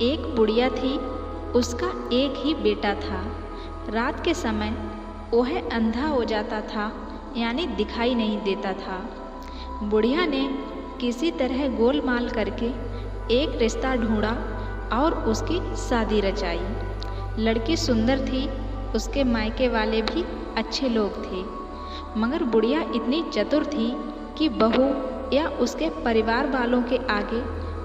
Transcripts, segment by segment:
एक बुढ़िया थी, उसका एक ही बेटा था। रात के समय वह अंधा हो जाता था, यानी दिखाई नहीं देता था। बुढ़िया ने किसी तरह गोलमाल करके एक रिश्ता ढूंढा और उसकी शादी रचाई। लड़की सुंदर थी, उसके मायके वाले भी अच्छे लोग थे, मगर बुढ़िया इतनी चतुर थी कि बहू या उसके परिवार वालों के आगे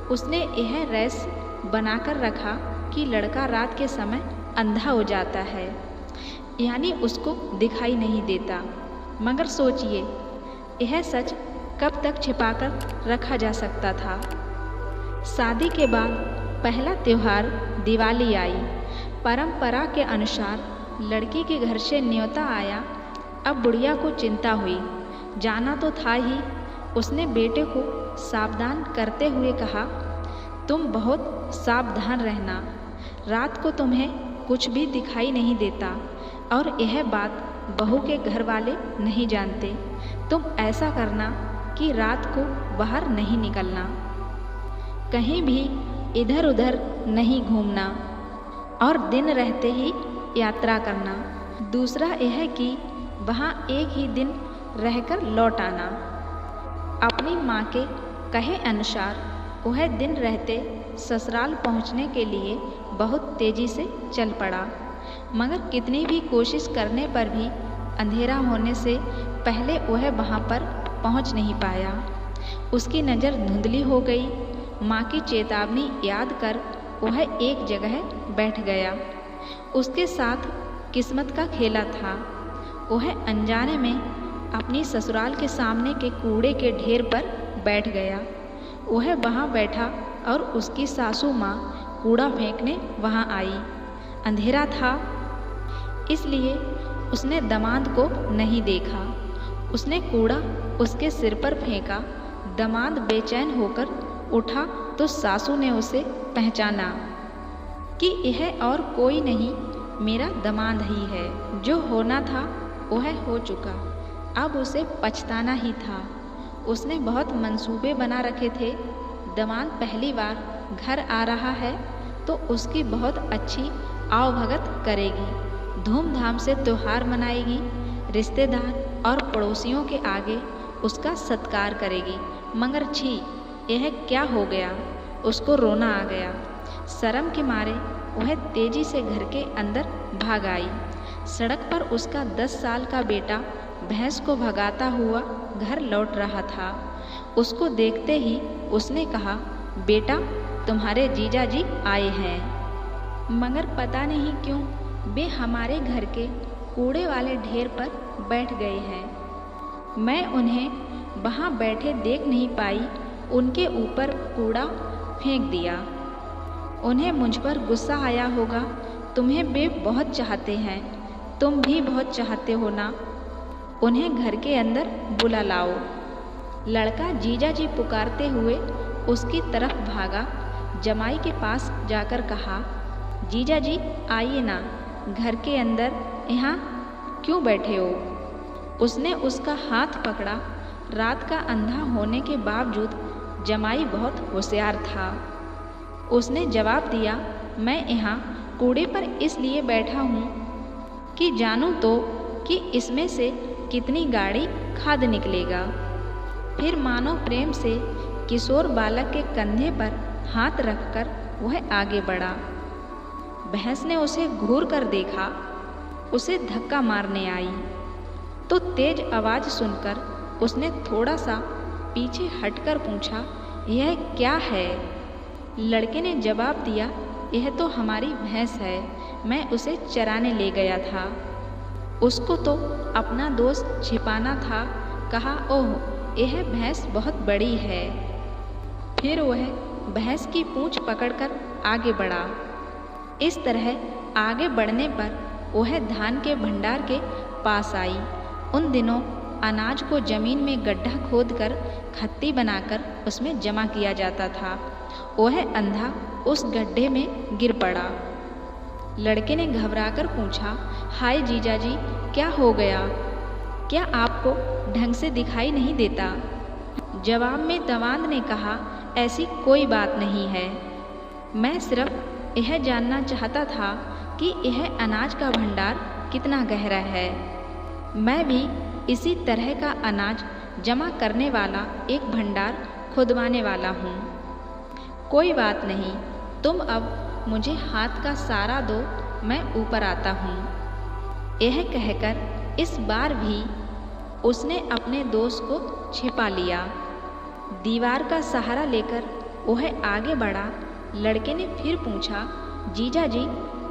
उसने यह रेस बनाकर रखा कि लड़का रात के समय अंधा हो जाता है, यानी उसको दिखाई नहीं देता। मगर सोचिए, यह सच कब तक छिपाकर रखा जा सकता था। शादी के बाद पहला त्योहार दिवाली आई। परंपरा के अनुसार लड़की के घर से न्योता आया। अब बुढ़िया को चिंता हुई, जाना तो था ही। उसने बेटे को सावधान करते हुए कहा, तुम बहुत सावधान रहना, रात को तुम्हें कुछ भी दिखाई नहीं देता और यह बात बहू के घर वाले नहीं जानते। तुम ऐसा करना कि रात को बाहर नहीं निकलना, कहीं भी इधर उधर नहीं घूमना और दिन रहते ही यात्रा करना। दूसरा यह कि वहाँ एक ही दिन रहकर लौट आना। अपनी माँ के कहे अनुसार वह दिन रहते ससुराल पहुँचने के लिए बहुत तेज़ी से चल पड़ा, मगर कितनी भी कोशिश करने पर भी अंधेरा होने से पहले वह वहाँ पर पहुँच नहीं पाया। उसकी नज़र धुंधली हो गई। माँ की चेतावनी याद कर वह एक जगह बैठ गया। उसके साथ किस्मत का खेला था। वह अनजाने में अपनी ससुराल के सामने के कूड़े के ढेर पर बैठ गया। वह वहाँ बैठा और उसकी सासू माँ कूड़ा फेंकने वहाँ आई। अंधेरा था, इसलिए उसने दामाद को नहीं देखा। उसने कूड़ा उसके सिर पर फेंका। दामाद बेचैन होकर उठा तो सासू ने उसे पहचाना कि यह और कोई नहीं, मेरा दामाद ही है। जो होना था वह हो चुका, अब उसे पछताना ही था। उसने बहुत मंसूबे बना रखे थे। दामाद पहली बार घर आ रहा है तो उसकी बहुत अच्छी आवभगत करेगी, धूमधाम से त्योहार मनाएगी, रिश्तेदार और पड़ोसियों के आगे उसका सत्कार करेगी। मगर छी, यह क्या हो गया। उसको रोना आ गया। शर्म के मारे वह तेजी से घर के अंदर भाग आई। सड़क पर उसका 10 साल का बेटा भैंस को भगाता हुआ घर लौट रहा था। उसको देखते ही उसने कहा, बेटा, तुम्हारे जीजा जी आए हैं। मगर पता नहीं क्यों वे हमारे घर के कूड़े वाले ढेर पर बैठ गए हैं। मैं उन्हें वहाँ बैठे देख नहीं पाई, उनके ऊपर कूड़ा फेंक दिया। उन्हें मुझ पर गुस्सा आया होगा। तुम्हें वे बहुत चाहते हैं, तुम भी बहुत चाहते हो ना। उन्हें घर के अंदर बुला लाओ। लड़का जीजा जी पुकारते हुए उसकी तरफ भागा। जमाई के पास जाकर कहा, जीजा जी आइए ना, घर के अंदर, यहाँ क्यों बैठे हो। उसने उसका हाथ पकड़ा। रात का अंधा होने के बावजूद जमाई बहुत होशियार था। उसने जवाब दिया, मैं यहाँ कूड़े पर इसलिए बैठा हूँ कि जानूँ तो कि इसमें से कितनी गाढ़ी खाद निकलेगा। फिर मानो प्रेम से किशोर बालक के कंधे पर हाथ रखकर वह आगे बढ़ा। भैंस ने उसे घूर कर देखा। उसे धक्का मारने आई तो तेज आवाज़ सुनकर उसने थोड़ा सा पीछे हटकर पूछा, यह क्या है। लड़के ने जवाब दिया, यह तो हमारी भैंस है, मैं उसे चराने ले गया था। उसको तो अपना दोष छिपाना था। कहा, ओह, यह भैंस बहुत बड़ी है। फिर वह भैंस की पूंछ पकड़कर आगे बढ़ा। इस तरह आगे बढ़ने पर वह धान के भंडार के पास आई। उन दिनों अनाज को जमीन में गड्ढा खोदकर खत्ती बनाकर उसमें जमा किया जाता था। वह अंधा उस गड्ढे में गिर पड़ा। लड़के ने घबराकर पूछा, हाय जीजा जी, क्या हो गया। क्या आपको ढंग से दिखाई नहीं देता। जवाब में दामाद ने कहा, ऐसी कोई बात नहीं है। मैं सिर्फ यह जानना चाहता था कि यह अनाज का भंडार कितना गहरा है। मैं भी इसी तरह का अनाज जमा करने वाला एक भंडार खुदवाने वाला हूँ। कोई बात नहीं, तुम अब मुझे हाथ का सहारा दो, मैं ऊपर आता हूँ। यह कहकर इस बार भी उसने अपने दोस्त को छिपा लिया। दीवार का सहारा लेकर वह आगे बढ़ा। लड़के ने फिर पूछा, जीजा जी,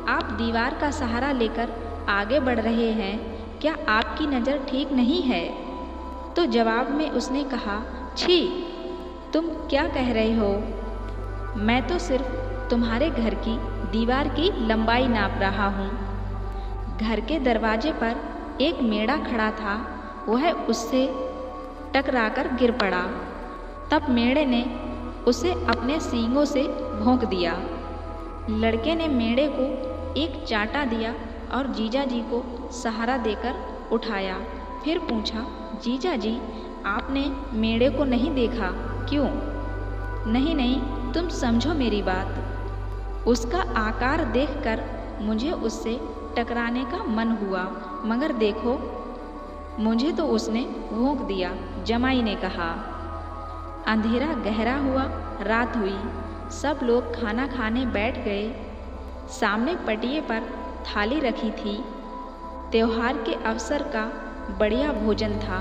आप दीवार का सहारा लेकर आगे बढ़ रहे हैं, क्या आपकी नज़र ठीक नहीं है? तो जवाब में उसने कहा, छी, तुम क्या कह रहे हो? मैं तो सिर्फ तुम्हारे घर की दीवार की लंबाई नाप रहा हूँ। घर के दरवाजे पर एक मेढ़ा खड़ा था, वह उससे टकराकर गिर पड़ा। तब मेढ़े ने उसे अपने सींगों से भोंक दिया। लड़के ने मेढ़े को एक चाटा दिया और जीजा जी को सहारा देकर उठाया। फिर पूछा, जीजा जी, आपने मेढ़े को नहीं देखा क्यों? नहीं नहीं, तुम समझो मेरी बात। उसका आकार देखकर मुझे उससे टकराने का मन हुआ, मगर देखो, मुझे तो उसने भोंक दिया, जमाई ने कहा। अंधेरा गहरा हुआ, रात हुई। सब लोग खाना खाने बैठ गए। सामने पटिये पर थाली रखी थी। त्योहार के अवसर का बढ़िया भोजन था,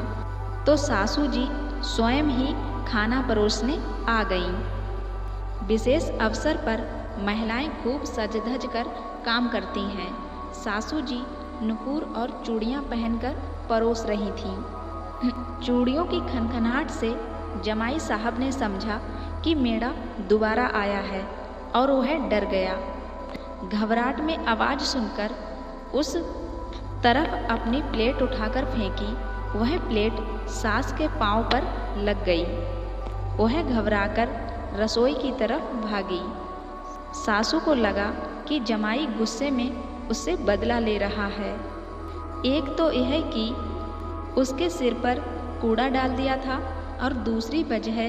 तो सासू जी स्वयं ही खाना परोसने आ गईं। विशेष अवसर पर महिलाएं खूब सज धज कर काम करती हैं। सासू जी नुपुर और चूड़ियाँ पहनकर परोस रही थीं। चूड़ियों की खनखनाहट से जमाई साहब ने समझा कि मेढ़ा दोबारा आया है और वह डर गया। घबराहट में आवाज़ सुनकर उस तरफ अपनी प्लेट उठाकर फेंकी। वह प्लेट सास के पांव पर लग गई। वह घबराकर रसोई की तरफ भागी। सासू को लगा कि जमाई गुस्से में उससे बदला ले रहा है। एक तो यह कि उसके सिर पर कूड़ा डाल दिया था और दूसरी वजह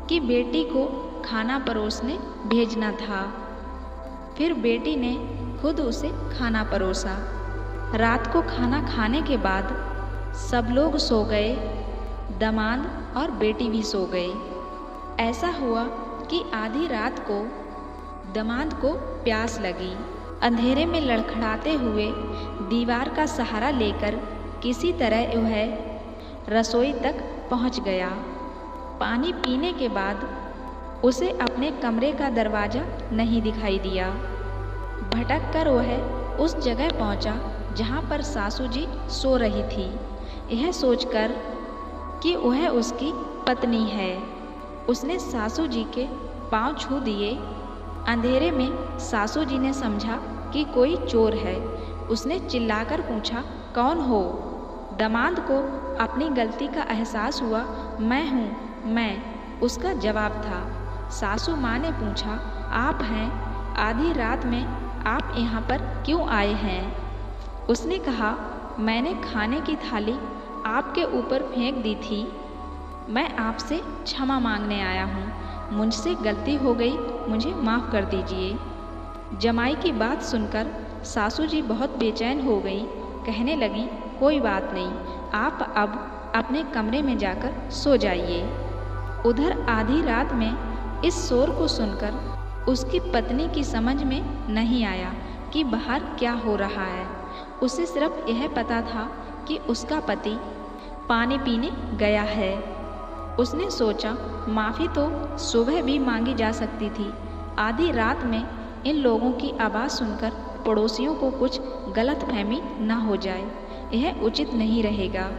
कि बेटी को खाना परोसने भेजना था। फिर बेटी ने खुद उसे खाना परोसा। रात को खाना खाने के बाद सब लोग सो गए। दामाद और बेटी भी सो गए। ऐसा हुआ कि आधी रात को दामाद को प्यास लगी। अंधेरे में लड़खड़ाते हुए दीवार का सहारा लेकर किसी तरह वह रसोई तक पहुंच गया। पानी पीने के बाद उसे अपने कमरे का दरवाज़ा नहीं दिखाई दिया। भटक कर वह उस जगह पहुंचा जहां पर सासू जी सो रही थी। यह सोचकर कि वह उसकी पत्नी है, उसने सासू जी के पांव छू दिए। अंधेरे में सासू जी ने समझा कि कोई चोर है। उसने चिल्लाकर पूछा, कौन हो? दामाद को अपनी गलती का एहसास हुआ। मैं हूँ, मैं, उसका जवाब था। सासू माँ ने पूछा, आप हैं? आधी रात में आप यहाँ पर क्यों आए हैं? उसने कहा, मैंने खाने की थाली आपके ऊपर फेंक दी थी। मैं आपसे क्षमा मांगने आया हूँ। मुझसे गलती हो गई, मुझे माफ़ कर दीजिए। जमाई की बात सुनकर सासू जी बहुत बेचैन हो गई। कहने लगी, कोई बात नहीं, आप अब अपने कमरे में जाकर सो जाइए। उधर आधी रात में इस शोर को सुनकर उसकी पत्नी की समझ में नहीं आया कि बाहर क्या हो रहा है। उसे सिर्फ यह पता था कि उसका पति पानी पीने गया है। उसने सोचा, माफ़ी तो सुबह भी मांगी जा सकती थी। आधी रात में इन लोगों की आवाज़ सुनकर पड़ोसियों को कुछ गलतफहमी न हो जाए, यह उचित नहीं रहेगा।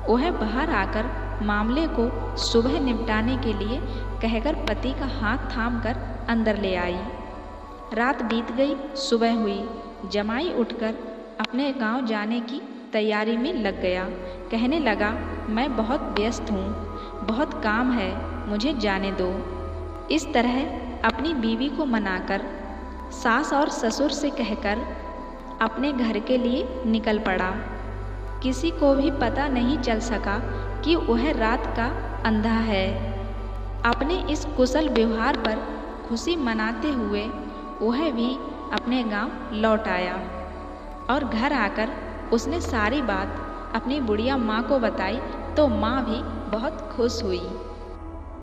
वह बाहर आकर मामले को सुबह निपटाने के लिए कहकर पति का हाथ थामकर अंदर ले आई। रात बीत गई, सुबह हुई। जमाई उठकर अपने गांव जाने की तैयारी में लग गया। कहने लगा, मैं बहुत व्यस्त हूँ, बहुत काम है, मुझे जाने दो। इस तरह अपनी बीवी को मनाकर सास और ससुर से कहकर अपने घर के लिए निकल पड़ा। किसी को भी पता नहीं चल सका कि वह रात का अंधा है। अपने इस कुशल व्यवहार पर खुशी मनाते हुए वह भी अपने गांव लौट आया और घर आकर उसने सारी बात अपनी बुढ़िया माँ को बताई तो माँ भी बहुत खुश हुई।